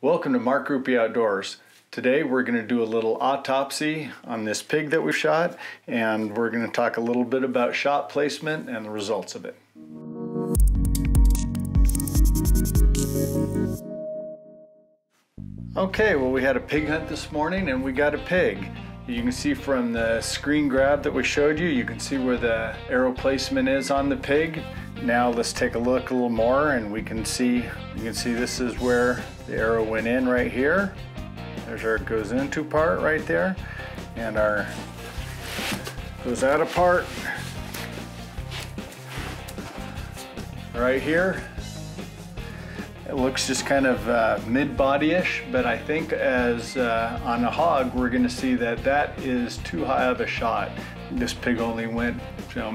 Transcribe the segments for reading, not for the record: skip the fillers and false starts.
Welcome to Mark Groupie Outdoors. Today we're going to do a little autopsy on this pig that we shot, and we're going to talk a little bit about shot placement and the results of it. Okay, well, we had a pig hunt this morning and we got a pig. You can see from the screen grab that we showed you, you can see where the arrow placement is on the pig. Now let's take a look a little more and you can see this is where the arrow went in right here. There's our goes into part right there, and our goes out part right here. It looks just kind of mid-body-ish, but I think as on a hog, we're going to see that that is too high of a shot. This pig only went,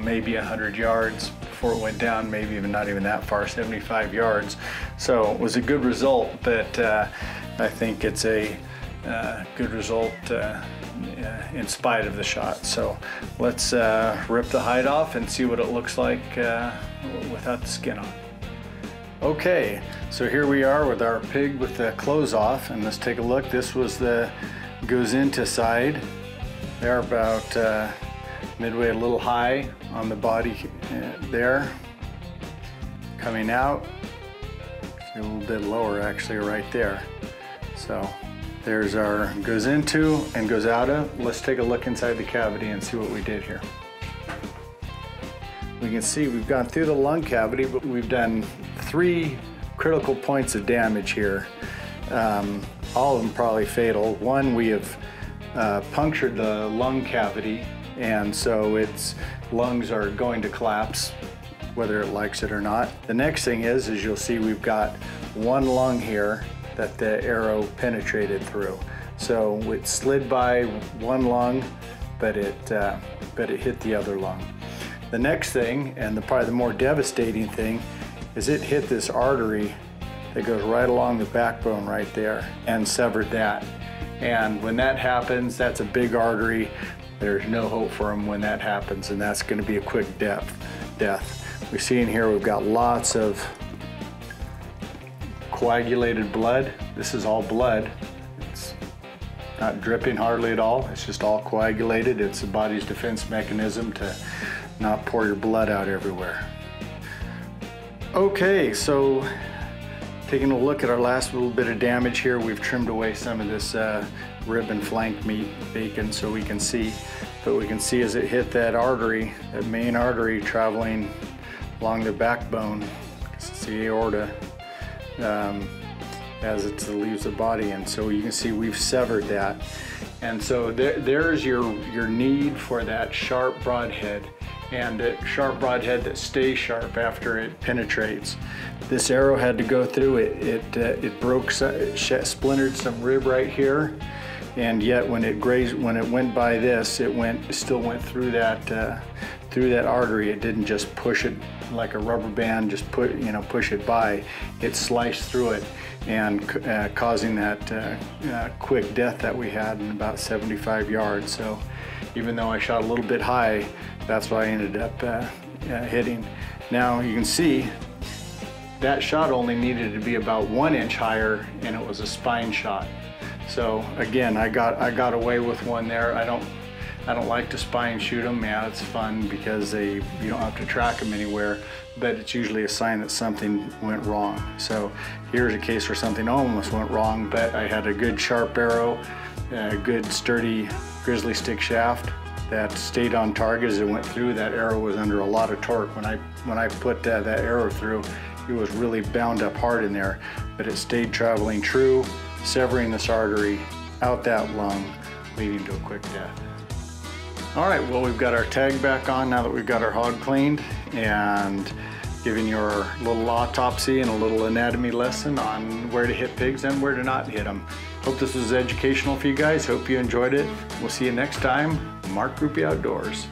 maybe 100 yards before it went down, maybe even not even that far, 75 yards. So it was a good result, but I think it's a good result in spite of the shot. So let's rip the hide off and see what it looks like without the skin on. Okay, so here we are with our pig with the clothes off, and let's take a look. This was the goes into side. They're about midway, a little high on the body there. Coming out, a little bit lower actually right there. So there's our goes into and goes out of. Let's take a look inside the cavity and see what we did here. We can see we've gone through the lung cavity, but we've done 3 critical points of damage here. All of them probably fatal. One, we have punctured the lung cavity, and so its lungs are going to collapse, whether it likes it or not. The next thing is you'll see we've got one lung here that the arrow penetrated through. So it slid by one lung, but it hit the other lung. The next thing, and probably the more devastating thing, is it hit this artery that goes right along the backbone right there and severed that. And when that happens, that's a big artery. There's no hope for him when that happens, and that's going to be a quick death. We see in here we've got lots of coagulated blood. This is all blood. It's not dripping hardly at all. It's just all coagulated. It's the body's defense mechanism to not pour your blood out everywhere. Okay, so taking a look at our last little bit of damage here, we've trimmed away some of this rib and flank meat, bacon, so we can see. But we can see as it hit that artery, that main artery traveling along the backbone, it's the aorta, as it leaves the body, and so you can see we've severed that. And so there's your need for that sharp broadhead, and a sharp broadhead that stays sharp after it penetrates. This arrow had to go through it. It broke, it splintered some rib right here, and yet when it went by this, it still went through that artery. It didn't just push it like a rubber band, just push it by. It sliced through it, and causing that quick death that we had in about 75 yards. So even though I shot a little bit high, that's what I ended up hitting. Now you can see that shot only needed to be about 1 inch higher, and it was a spine shot. So again, I got away with one there. I don't like to spine shoot them. Yeah, it's fun because you don't have to track them anywhere, but it's usually a sign that something went wrong. So here's a case where something almost went wrong, but I had a good sharp arrow, a good sturdy grizzly stick shaft that stayed on target as it went through. That arrow was under a lot of torque. When I put that arrow through, it was really bound up hard in there, but it stayed traveling true, severing this artery out that lung, leading to a quick death. All right, well, we've got our tag back on now that we've got our hog cleaned, and giving you our little autopsy and a little anatomy lesson on where to hit pigs and where to not hit them. Hope this was educational for you guys. Hope you enjoyed it. We'll see you next time. Mark Groupie Outdoors.